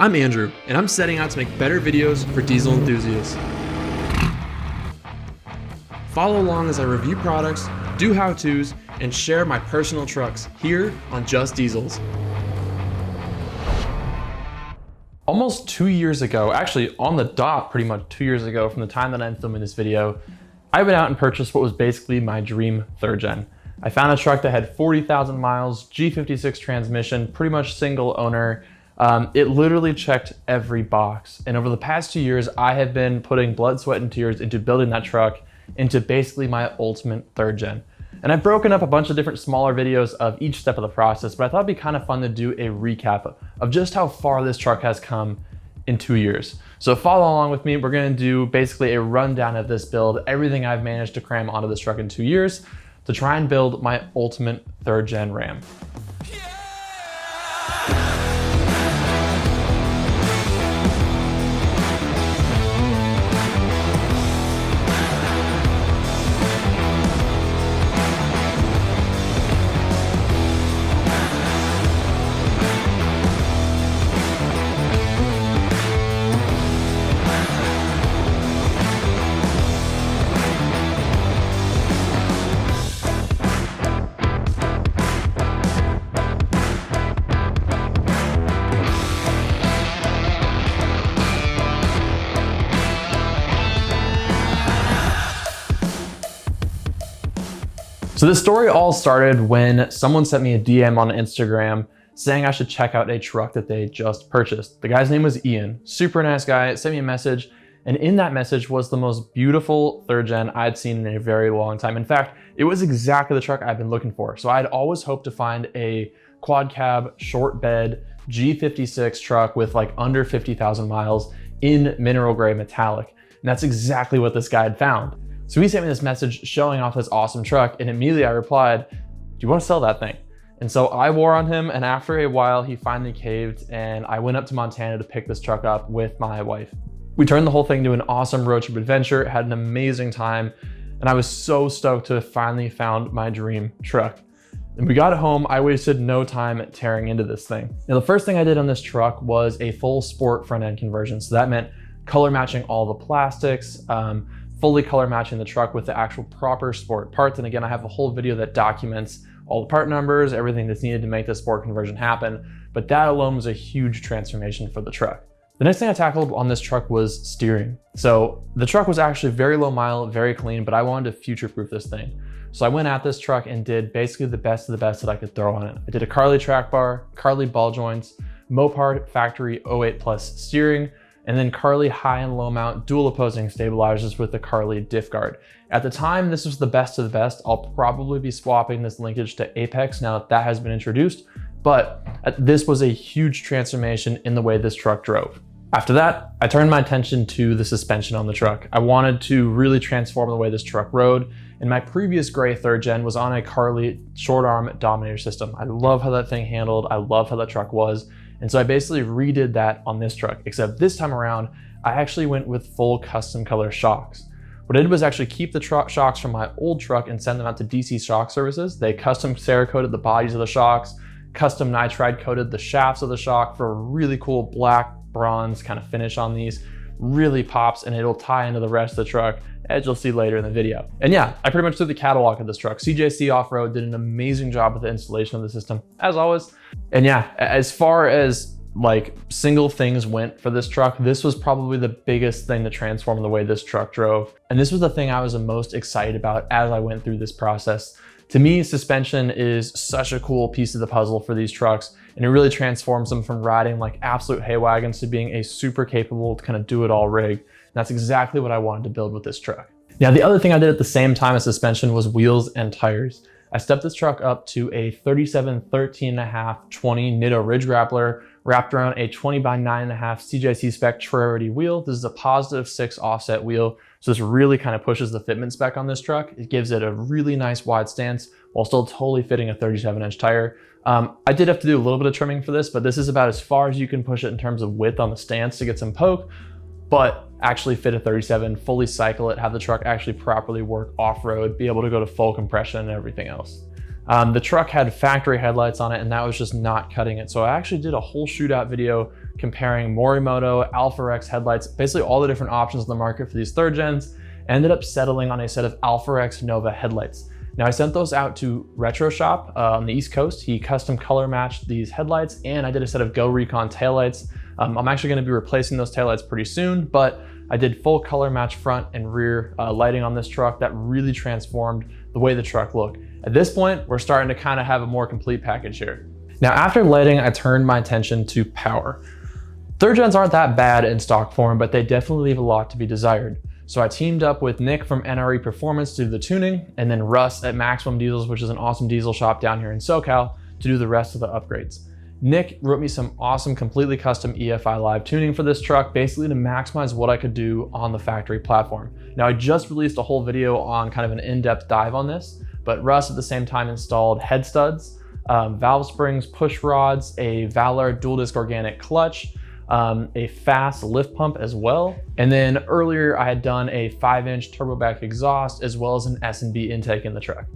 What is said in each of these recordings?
I'm Andrew, and I'm setting out to make better videos for diesel enthusiasts. Follow along as I review products, do how-tos, and share my personal trucks here on Just Diesels. Almost 2 years ago, actually on the dot pretty much 2 years ago from the time that I'm filming this video, I went out and purchased what was basically my dream third gen. I found a truck that had 40,000 miles, G56 transmission, pretty much single owner. It literally checked every box. And over the past 2 years, I have been putting blood, sweat, and tears into building that truck into basically my ultimate third gen. And I've broken up a bunch of different smaller videos of each step of the process, but I thought it'd be kind of fun to do a recap of just how far this truck has come in 2 years. So follow along with me. We're gonna do basically a rundown of this build, everything I've managed to cram onto this truck in 2 years to try and build my ultimate third gen Ram. So this story all started when someone sent me a DM on Instagram saying I should check out a truck that they just purchased. The guy's name was Ian, super nice guy, sent me a message, and in that message was the most beautiful third gen I'd seen in a very long time. In fact, it was exactly the truck I've been looking for. So I'd always hoped to find a quad cab, short bed, G56 truck with like under 50,000 miles in mineral gray metallic. And that's exactly what this guy had found. So he sent me this message showing off this awesome truck, and immediately I replied, "Do you want to sell that thing?" And so I wore on him, and after a while he finally caved, and I went up to Montana to pick this truck up with my wife. We turned the whole thing into an awesome road trip adventure, had an amazing time, and I was so stoked to have finally found my dream truck. And we got it home, I wasted no time tearing into this thing. Now the first thing I did on this truck was a full sport front end conversion. So that meant color matching all the plastics, fully color matching the truck with the actual proper sport parts. And again, I have a whole video that documents all the part numbers, everything that's needed to make the sport conversion happen. But that alone was a huge transformation for the truck. The next thing I tackled on this truck was steering. So the truck was actually very low mile, very clean, but I wanted to future-proof this thing. So I went at this truck and did basically the best of the best that I could throw on it. I did a Carli Track Bar, Carli ball joints, Mopar factory 08 plus steering, and then Carli high and low mount dual opposing stabilizers with the Carli diff guard. At the time, this was the best of the best. I'll probably be swapping this linkage to Apex now that that has been introduced, but this was a huge transformation in the way this truck drove. After that, I turned my attention to the suspension on the truck. I wanted to really transform the way this truck rode, and my previous gray third gen was on a Carli short arm Dominator system. I love how that thing handled. I love how that truck was. And so I basically redid that on this truck, except this time around, I actually went with full custom color shocks. What I did was actually keep the shocks from my old truck and send them out to DC Shock Services. They custom Cerakoted the bodies of the shocks, custom nitride coated the shafts of the shock for a really cool black bronze kind of finish on these. Really pops, and it'll tie into the rest of the truck, as you'll see later in the video. And yeah, I pretty much took the catalog of this truck. CJC Off-Road did an amazing job with the installation of the system, as always. And yeah, as far as like single things went for this truck, this was probably the biggest thing to transform the way this truck drove. And this was the thing I was the most excited about as I went through this process. To me, suspension is such a cool piece of the puzzle for these trucks, and it really transforms them from riding like absolute hay wagons to being a super capable kind of do-it-all rig. And that's exactly what I wanted to build with this truck. Now, the other thing I did at the same time as suspension was wheels and tires. I stepped this truck up to a 37 13.5 20 Nitto Ridge Grappler, wrapped around a 20 by 9.5 CJC spec Trarity wheel. This is a +6 offset wheel, so this really kind of pushes the fitment spec on this truck. It gives it a really nice wide stance while still totally fitting a 37-inch tire. I did have to do a little bit of trimming for this, but this is about as far as you can push it in terms of width on the stance to get some poke, but actually fit a 37, fully cycle it, have the truck actually properly work off-road, be able to go to full compression and everything else. The truck had factory headlights on it, and that was just not cutting it. So I actually did a whole shootout video comparing Morimoto, Alpha X headlights, basically all the different options in the market for these third gens. I ended up settling on a set of Alpha X Nova headlights. Now I sent those out to Retro Shop on the East Coast. He custom color matched these headlights, and I did a set of Go Recon taillights. I'm actually gonna be replacing those taillights pretty soon, but I did full color match front and rear lighting on this truck that really transformed the way the truck looked. At this point, we're starting to kind of have a more complete package here. Now after lighting, I turned my attention to power. Third gens aren't that bad in stock form, but they definitely leave a lot to be desired. So I teamed up with Nick from NRE Performance to do the tuning, and then Russ at Maximum Diesels, which is an awesome diesel shop down here in SoCal, to do the rest of the upgrades. Nick wrote me some awesome, completely custom EFI Live tuning for this truck, basically to maximize what I could do on the factory platform. Now I just released a whole video on kind of an in-depth dive on this, but Russ at the same time installed head studs, valve springs, push rods, a Valair dual disc organic clutch, a fast lift pump as well. And then earlier I had done a 5-inch turbo back exhaust as well as an S&B intake in the truck.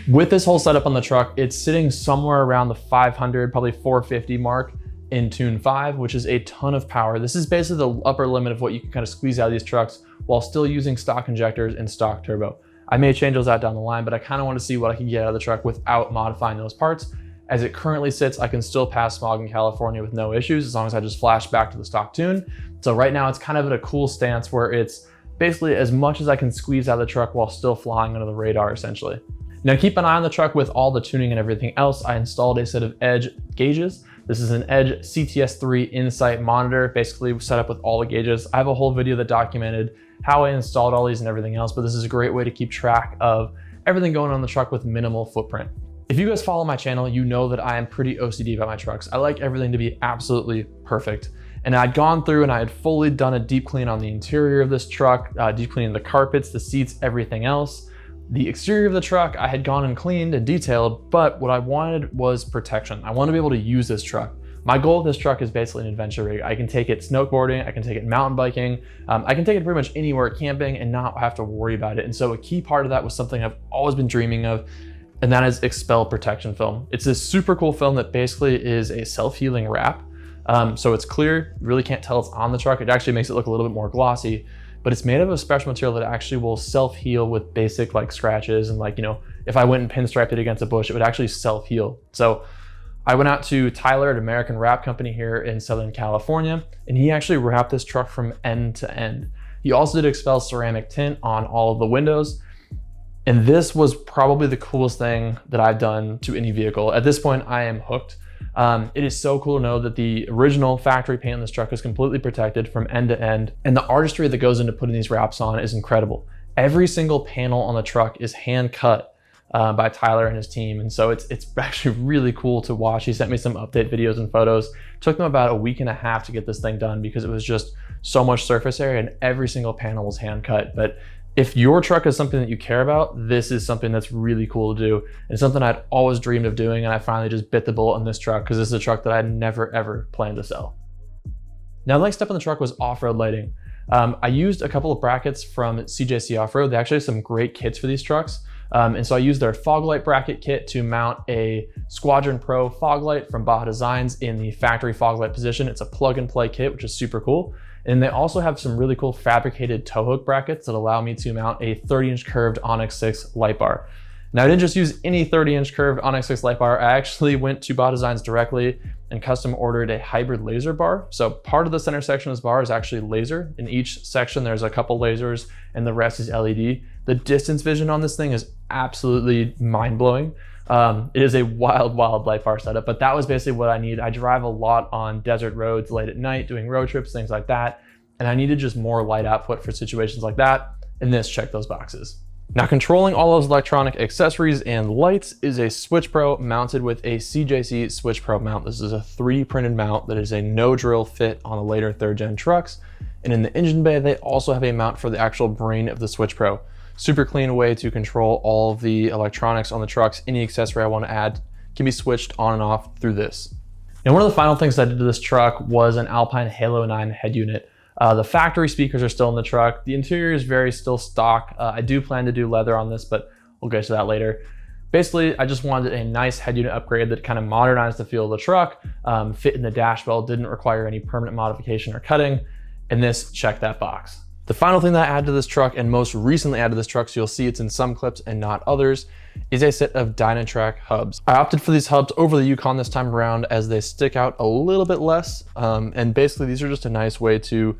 With this whole setup on the truck, it's sitting somewhere around the 500, probably 450 mark in Tune 5, which is a ton of power. This is basically the upper limit of what you can kind of squeeze out of these trucks while still using stock injectors and stock turbo. I may change those out down the line, but I kind of want to see what I can get out of the truck without modifying those parts. As it currently sits, I can still pass smog in California with no issues as long as I just flash back to the stock tune. So right now it's kind of at a cool stance where it's basically as much as I can squeeze out of the truck while still flying under the radar essentially. Now keep an eye on the truck with all the tuning and everything else. I installed a set of Edge gauges. This is an Edge CTS3 Insight monitor, basically set up with all the gauges. I have a whole video that documented how I installed all these and everything else, but this is a great way to keep track of everything going on in the truck with minimal footprint. If you guys follow my channel, you know that I am pretty OCD about my trucks. I like everything to be absolutely perfect. And I'd gone through and I had fully done a deep clean on the interior of this truck, deep cleaning the carpets, the seats, everything else. The exterior of the truck, I had gone and cleaned and detailed, but what I wanted was protection. I want to be able to use this truck. My goal with this truck is basically an adventure rig. I can take it snowboarding, I can take it mountain biking, I can take it pretty much anywhere camping and not have to worry about it. And so a key part of that was something I've always been dreaming of, and that is Expel protection film. It's this super cool film that basically is a self-healing wrap. So it's clear, you really can't tell it's on the truck. It actually makes it look a little bit more glossy, but it's made of a special material that actually will self-heal with basic like scratches. And like, you know, if I went and pinstriped it against a bush, it would actually self-heal. So I went out to Tyler at American Wrap Company here in Southern California, and he actually wrapped this truck from end to end. He also did Expel ceramic tint on all of the windows. And this was probably the coolest thing that I've done to any vehicle. At this point, I am hooked. It is so cool to know that the original factory paint on this truck is completely protected from end to end. And the artistry that goes into putting these wraps on is incredible. Every single panel on the truck is hand cut by Tyler and his team. And so it's actually really cool to watch. He sent me some update videos and photos. It took them about a week and a half to get this thing done because it was just so much surface area and every single panel was hand cut. But if your truck is something that you care about, this is something that's really cool to do. And something I'd always dreamed of doing, and I finally just bit the bullet on this truck because this is a truck that I'd never ever planned to sell. Now the next step in the truck was off-road lighting. I used a couple of brackets from CJC Off-Road. They actually have some great kits for these trucks. And so I used their fog light bracket kit to mount a Squadron Pro fog light from Baja Designs in the factory fog light position. It's a plug and play kit, which is super cool. And they also have some really cool fabricated tow hook brackets that allow me to mount a 30-inch curved Onyx 6 light bar. Now I didn't just use any 30-inch curved Onyx 6 light bar. I actually went to Baja Designs directly and custom ordered a hybrid laser bar. So part of the center section of this bar is actually laser. In each section, there's a couple lasers and the rest is LED. The distance vision on this thing is absolutely mind-blowing. It is a wild light bar setup, but that was basically what I need. I drive a lot on desert roads late at night, doing road trips, things like that. And I needed just more light output for situations like that. And this checked those boxes. Now controlling all those electronic accessories and lights is a Switch Pro mounted with a CJC Switch Pro mount. This is a 3D printed mount that is a no drill fit on the later 3rd gen trucks. And in the engine bay, they also have a mount for the actual brain of the Switch Pro. Super clean way to control all of the electronics on the trucks. Any accessory I want to add can be switched on and off through this. And one of the final things I did to this truck was an Alpine Halo 9 head unit. The factory speakers are still in the truck. The interior is very still stock. I do plan to do leather on this, but we'll get to that later. Basically, I just wanted a nice head unit upgrade that kind of modernized the feel of the truck, fit in the dash belt, didn't require any permanent modification or cutting, and this checked that box. The final thing that I added to this truck, and most recently added to this truck, so you'll see it's in some clips and not others, is a set of dynatrac hubs. I opted for these hubs over the Yukon this time around as they stick out a little bit less, and basically these are just a nice way to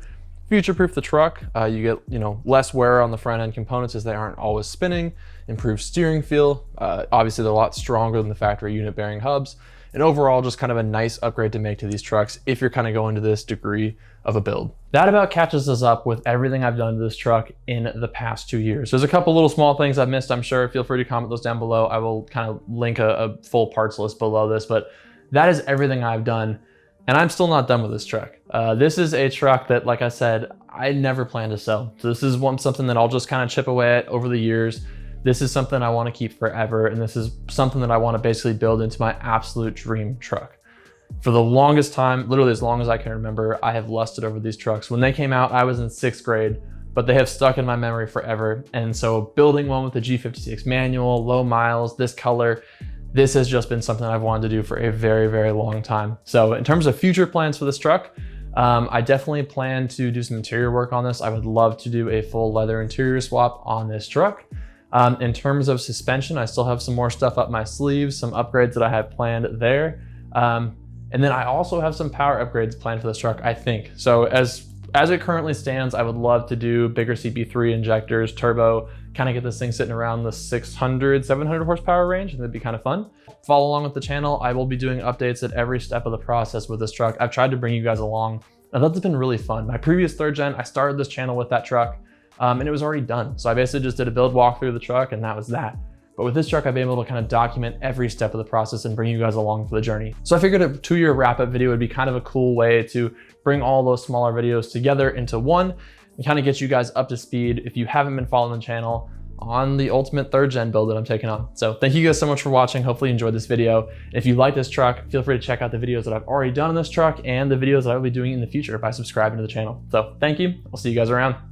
future-proof the truck. You get less wear on the front end components as they aren't always spinning, improved steering feel. Obviously they're a lot stronger than the factory unit bearing hubs, and overall just kind of a nice upgrade to make to these trucks if you're kind of going to this degree of a build. That about catches us up with everything I've done to this truck in the past 2 years. There's a couple little small things I've missed, I'm sure. Feel free to comment those down below. I will kind of link a full parts list below this, but that is everything I've done. And I'm still not done with this truck. This is a truck that, like I said, I never plan to sell. So this is something that I'll just kind of chip away at over the years. This is something I want to keep forever. And this is something that I want to basically build into my absolute dream truck. For the longest time, literally as long as I can remember, I have lusted over these trucks. When they came out, I was in 6th grade, but they have stuck in my memory forever. And so building one with the G56 manual, low miles, this color, this has just been something I've wanted to do for a very, very long time. So in terms of future plans for this truck, I definitely plan to do some interior work on this. I would love to do a full leather interior swap on this truck. In terms of suspension, I still have some more stuff up my sleeves, some upgrades that I have planned there. And then I also have some power upgrades planned for this truck, I think. So as it currently stands, I would love to do bigger CP3 injectors, turbo, kind of get this thing sitting around the 600, 700 horsepower range, and that'd be kind of fun. Follow along with the channel. I will be doing updates at every step of the process with this truck. I've tried to bring you guys along. I thought it's been really fun. My previous 3rd gen, I started this channel with that truck, and it was already done. So I basically just did a build walkthrough of the truck, and that was that. But with this truck, I've been able to kind of document every step of the process and bring you guys along for the journey. So I figured a 2-year wrap-up video would be kind of a cool way to bring all those smaller videos together into one and kind of get you guys up to speed if you haven't been following the channel on the ultimate 3rd gen build that I'm taking on. So thank you guys so much for watching. Hopefully you enjoyed this video. And if you like this truck, feel free to check out the videos that I've already done on this truck and the videos that I'll be doing in the future by subscribing to the channel. So thank you. I'll see you guys around.